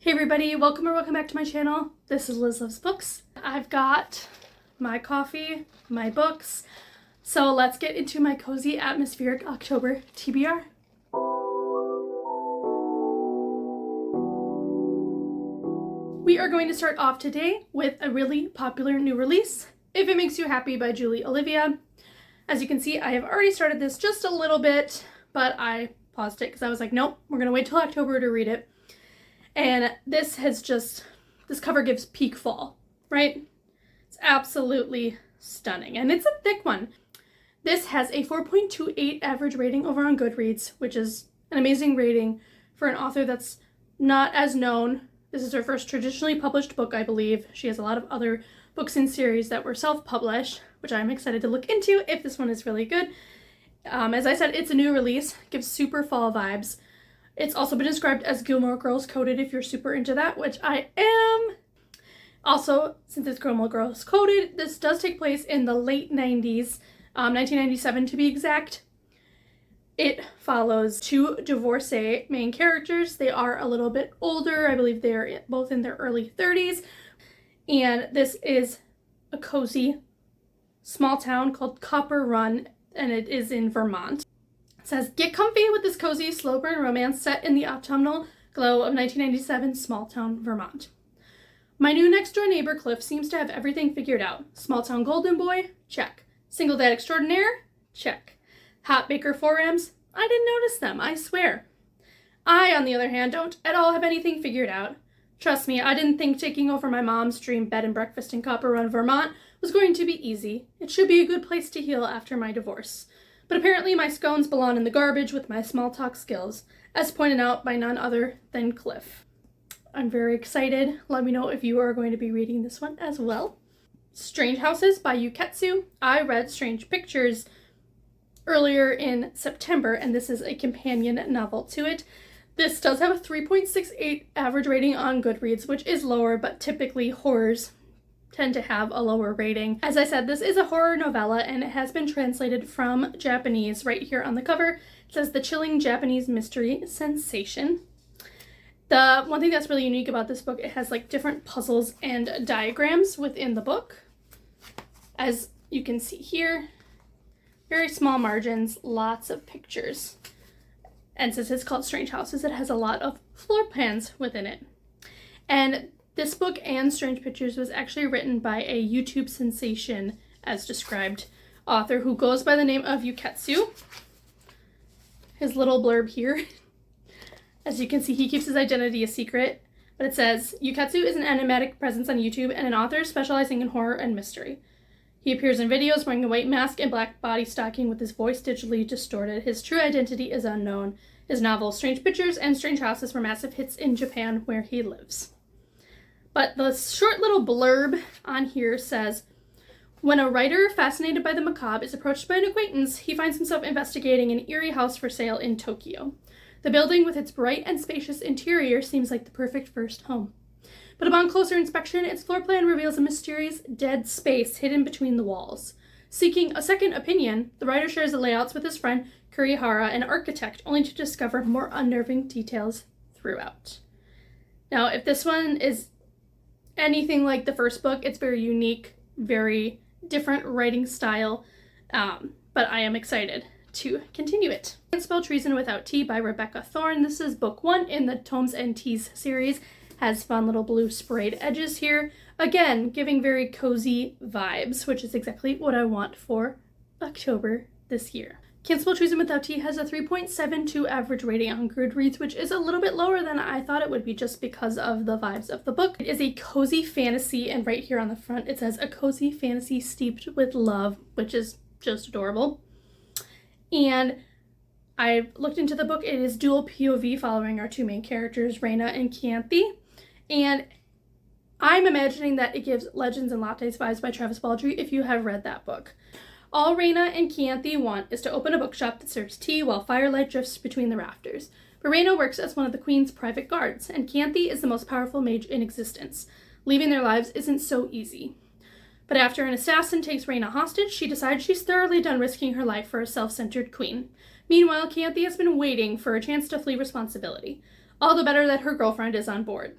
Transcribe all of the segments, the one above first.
Hey everybody, welcome back to my channel. This is Liz Loves Books. I've got my coffee, my books, so let's get into my cozy atmospheric October TBR. We are going to start off today with a really popular new release, If It Makes You Happy by Julie Olivia. As you can see, I have already started this just a little bit, but I paused it because I was like, nope, we're gonna wait till October to read it. And this cover gives peak fall, right? It's absolutely stunning, and it's a thick one. This has a 4.28 average rating over on Goodreads, which is an amazing rating for an author that's not as known. This is her first traditionally published book, I believe. She has a lot of other books in series that were self-published, which I'm excited to look into if this one is really good. As I said, it's a new release, gives super fall vibes. It's also been described as Gilmore Girls coded if you're super into that, which I am. Also, since it's Gilmore Girls coded, this does take place in the late 90s, 1997 to be exact. It follows two divorcee main characters. They are a little bit older. I believe they're both in their early 30s. And this is a cozy small town called Copper Run, and it is in Vermont. It says, get comfy with this cozy, slow burn romance set in the autumnal glow of 1997 small town Vermont. My new next door neighbor Cliff seems to have everything figured out. Small town golden boy? Check. Single dad extraordinaire? Check. Hot baker forams? I didn't notice them, I swear. I, on the other hand, don't at all have anything figured out. Trust me, I didn't think taking over my mom's dream bed and breakfast in Copper Run, Vermont was going to be easy. It should be a good place to heal after my divorce. But apparently my scones belong in the garbage with my small talk skills, as pointed out by none other than Cliff. I'm very excited. Let me know if you are going to be reading this one as well. Strange Houses by Yuketsu. I read Strange Pictures earlier in September, and this is a companion novel to it. This does have a 3.68 average rating on Goodreads, which is lower, but typically horrors tend to have a lower rating. As I said, this is a horror novella, and it has been translated from Japanese. Right here on the cover, it says the chilling Japanese mystery sensation. The one thing that's really unique about this book, it has like different puzzles and diagrams within the book. As you can see here, very small margins, lots of pictures. And since it's called Strange Houses, it has a lot of floor plans within it. And this book and Strange Pictures was actually written by a YouTube sensation, as described, author who goes by the name of Yuketsu. His little blurb here. As you can see, he keeps his identity a secret, but it says, Yuketsu is an enigmatic presence on YouTube and an author specializing in horror and mystery. He appears in videos wearing a white mask and black body stocking with his voice digitally distorted. His true identity is unknown. His novels, Strange Pictures and Strange Houses, were massive hits in Japan, where he lives. But the short little blurb on here says, when a writer fascinated by the macabre is approached by an acquaintance, he finds himself investigating an eerie house for sale in Tokyo. The building with its bright and spacious interior seems like the perfect first home. But upon closer inspection, its floor plan reveals a mysterious dead space hidden between the walls. Seeking a second opinion, the writer shares the layouts with his friend Kurihara, an architect, only to discover more unnerving details throughout. Now, if this one is anything like the first book, it's very unique, very different writing style, but I am excited to continue it. Can't Spell Treason Without T by Rebecca Thorne. This is book 1 in the Tomes and Teas series. Has fun little blue sprayed edges here. Again, giving very cozy vibes, which is exactly what I want for October this year. Can't Spell Treason Without T has a 3.72 average rating on Goodreads, which is a little bit lower than I thought it would be just because of the vibes of the book. It is a cozy fantasy, and right here on the front it says a cozy fantasy steeped with love, which is just adorable. And I've looked into the book. It is dual POV following our two main characters, Reina and Chianti. And I'm imagining that it gives Legends and Lattes vibes by Travis Baldree if you have read that book. All Reina and Chianti want is to open a bookshop that serves tea while firelight drifts between the rafters. But Reina works as one of the queen's private guards, and Chianti is the most powerful mage in existence. Leaving their lives isn't so easy. But after an assassin takes Reina hostage, she decides she's thoroughly done risking her life for a self-centered queen. Meanwhile, Chianti has been waiting for a chance to flee responsibility. All the better that her girlfriend is on board.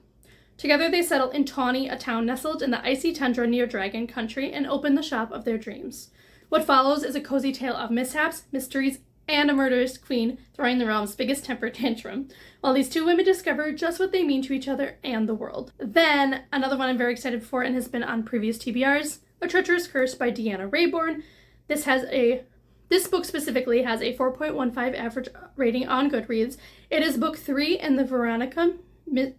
Together they settle in Tawny, a town nestled in the icy tundra near Dragon Country, and open the shop of their dreams. What follows is a cozy tale of mishaps, mysteries, and a murderous queen throwing the realm's biggest temper tantrum, while these two women discover just what they mean to each other and the world. Then, another one I'm very excited for and has been on previous TBRs, A Treacherous Curse by Deanna Raybourn. This book specifically has a 4.15 average rating on Goodreads. It is book 3 in the Veronica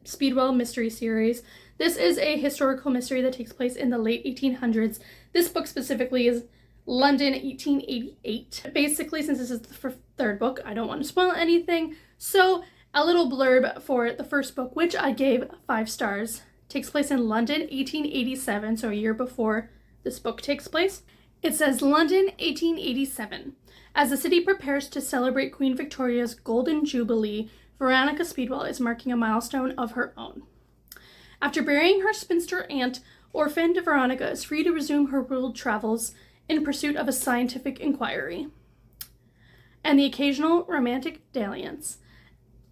Speedwell mystery series. This is a historical mystery that takes place in the late 1800s. This book specifically is London 1888. Basically, since this is the third book, I don't want to spoil anything. So a little blurb for the first book, which I gave 5 stars, takes place in London 1887, so a year before this book takes place. It says London 1887. As the city prepares to celebrate Queen Victoria's Golden Jubilee, Veronica Speedwell is marking a milestone of her own. After burying her spinster aunt, orphaned Veronica is free to resume her world travels in pursuit of a scientific inquiry and the occasional romantic dalliance.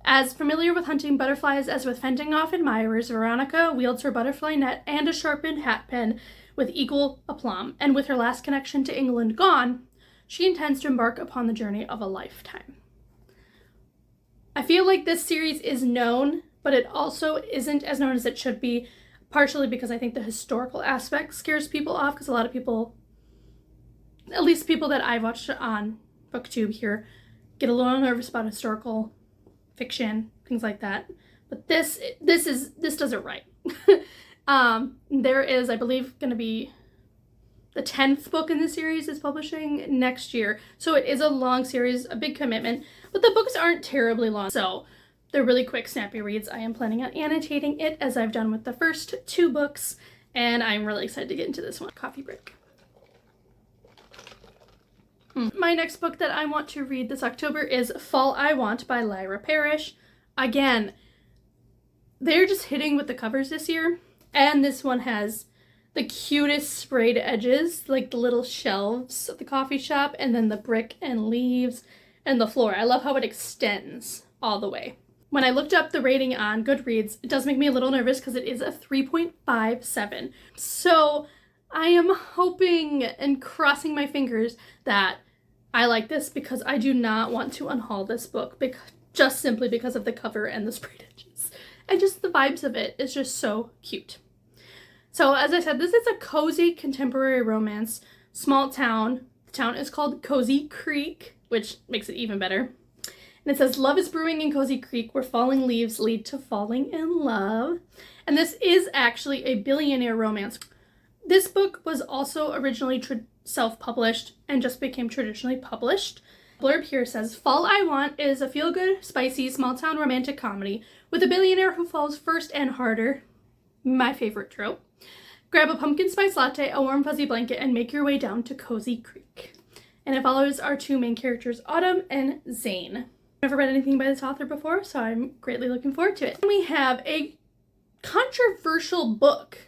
As familiar with hunting butterflies as with fending off admirers, Veronica wields her butterfly net and a sharpened hat pin with equal aplomb, and with her last connection to England gone, she intends to embark upon the journey of a lifetime. I feel like this series is known, but it also isn't as known as it should be, partially because I think the historical aspect scares people off, because a lot of people, at least people that I've watched on BookTube here, get a little nervous about historical fiction, things like that. But this does it right. There is, I believe, going to be the 10th book in the series is publishing next year. So it is a long series, a big commitment, but the books aren't terribly long. So they're really quick, snappy reads. I am planning on annotating it as I've done with the first 2 books, and I'm really excited to get into this one. Coffee break. My next book that I want to read this October is Fall I Want by Lyra Parrish. Again, they're just hitting with the covers this year, and this one has the cutest sprayed edges, like the little shelves of the coffee shop, and then the brick and leaves and the floor. I love how it extends all the way. When I looked up the rating on Goodreads, it does make me a little nervous because it is a 3.57. So I am hoping and crossing my fingers that I like this, because I do not want to unhaul this book just simply because of the cover and the sprayed edges. And just the vibes of it is just so cute. So as I said, this is a cozy contemporary romance, small town. The town is called Cozy Creek, which makes it even better. And it says, love is brewing in Cozy Creek, where falling leaves lead to falling in love. And this is actually a billionaire romance. This book was also originally self-published and just became traditionally published. Blurb here says, Fall I Want is a feel-good, spicy, small-town romantic comedy with a billionaire who falls first and harder. My favorite trope. Grab a pumpkin spice latte, a warm fuzzy blanket, and make your way down to Cozy Creek. And it follows our 2 main characters, Autumn and Zane. I've never read anything by this author before, so I'm greatly looking forward to it. And we have a controversial book,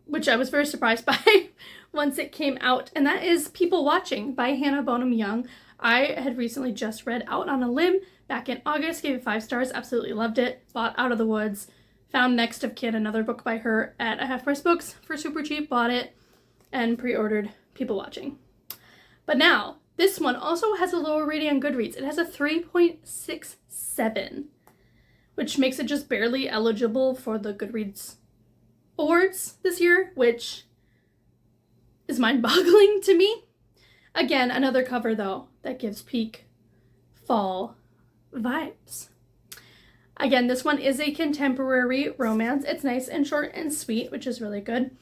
which I was very surprised by once it came out, and that is People Watching by Hannah Bonham Young. I had recently just read Out on a Limb back in August, gave it 5 stars, absolutely loved it, bought Out of the Woods, found Next of Kin, another book by her, at a Half Price Books for super cheap, bought it, and pre-ordered People Watching. But now, this one also has a lower rating on Goodreads. It has a 3.67, which makes it just barely eligible for the Goodreads awards this year, which is mind-boggling to me. Again, another cover, though, that gives peak fall vibes. Again, this one is a contemporary romance. It's nice and short and sweet, which is really good.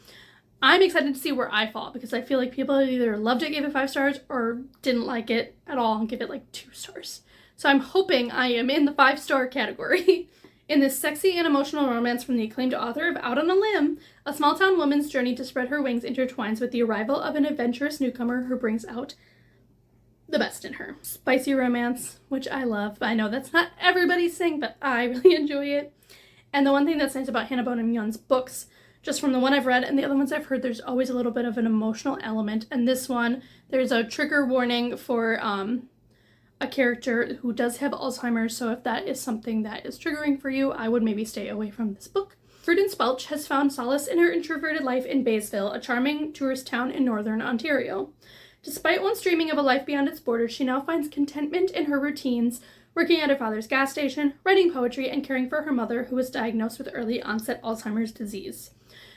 I'm excited to see where I fall, because I feel like people either loved it, gave it 5 stars, or didn't like it at all and give it like 2 stars. So I'm hoping I am in the 5-star category. In this sexy and emotional romance from the acclaimed author of Out on a Limb, a small-town woman's journey to spread her wings intertwines with the arrival of an adventurous newcomer who brings out the best in her. Spicy romance, which I love. I know that's not everybody's thing, but I really enjoy it. And the one thing that's nice about Hannah Bonham Young's books, just from the one I've read and the other ones I've heard, there's always a little bit of an emotional element. And this one, there's a trigger warning for a a character who does have Alzheimer's, so if that is something that is triggering for you, I would maybe stay away from this book. Prudence Welch has found solace in her introverted life in Baysville, a charming tourist town in northern Ontario. Despite once dreaming of a life beyond its borders, she now finds contentment in her routines, working at her father's gas station, writing poetry, and caring for her mother, who was diagnosed with early onset Alzheimer's disease.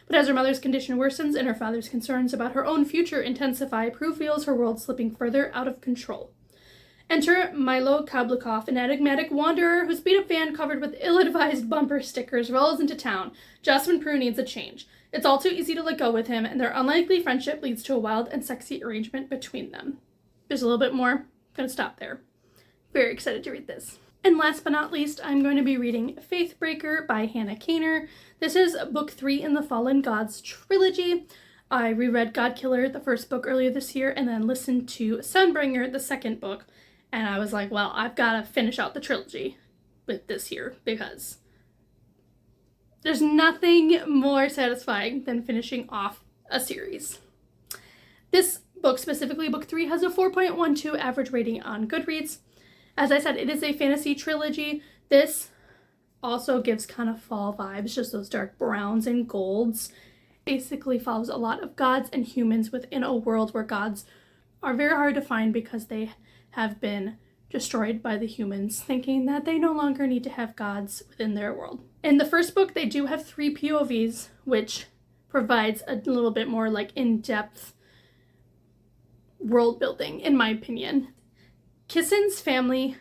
But as her mother's condition worsens and her father's concerns about her own future intensify, Prue feels her world slipping further out of control. Enter Milo Kablukov, an enigmatic wanderer whose beat-up van covered with ill-advised bumper stickers rolls into town just when Prue needs a change. It's all too easy to let go with him, and their unlikely friendship leads to a wild and sexy arrangement between them. There's a little bit more. I'm gonna stop there. Very excited to read this. And last but not least, I'm going to be reading Faithbreaker by Hannah Kaner. This is book 3 in the Fallen Gods trilogy. I reread Godkiller, the first book, earlier this year, and then listened to Sunbringer, the second book. And I was like, well, I've got to finish out the trilogy with this here because there's nothing more satisfying than finishing off a series. This book, specifically book 3, has a 4.12 average rating on Goodreads. As I said, it is a fantasy trilogy. This also gives kind of fall vibes, just those dark browns and golds. Basically follows a lot of gods and humans within a world where gods are very hard to find because they have been destroyed by the humans, thinking that they no longer need to have gods within their world. In the first book, they do have 3 POVs, which provides a little bit more like in-depth world building, in my opinion. Kissin's family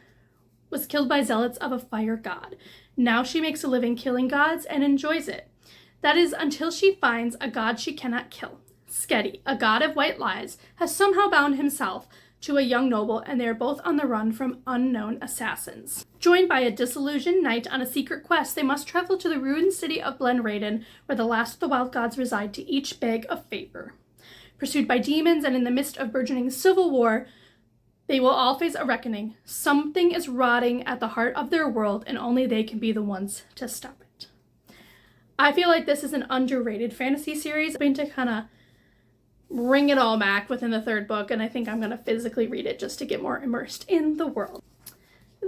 was killed by zealots of a fire god. Now she makes a living killing gods and enjoys it. That is until she finds a god she cannot kill. Skedi, a god of white lies, has somehow bound himself to a young noble, and they are both on the run from unknown assassins. Joined by a disillusioned knight on a secret quest, they must travel to the ruined city of Blenraden, where the last of the wild gods reside, to each beg a favor. Pursued by demons and in the midst of burgeoning civil war, they will all face a reckoning. Something is rotting at the heart of their world, and only they can be the ones to stop it. I feel like this is an underrated fantasy series. I'm going to kind of bring it all back within the 3rd book, and I think I'm going to physically read it just to get more immersed in the world.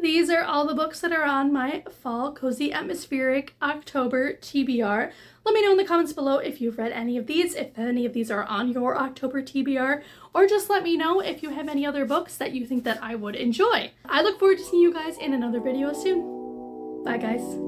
These are all the books that are on my Fall Cozy Atmospheric October TBR. Let me know in the comments below if you've read any of these, if any of these are on your October TBR, or just let me know if you have any other books that you think that I would enjoy. I look forward to seeing you guys in another video soon. Bye guys.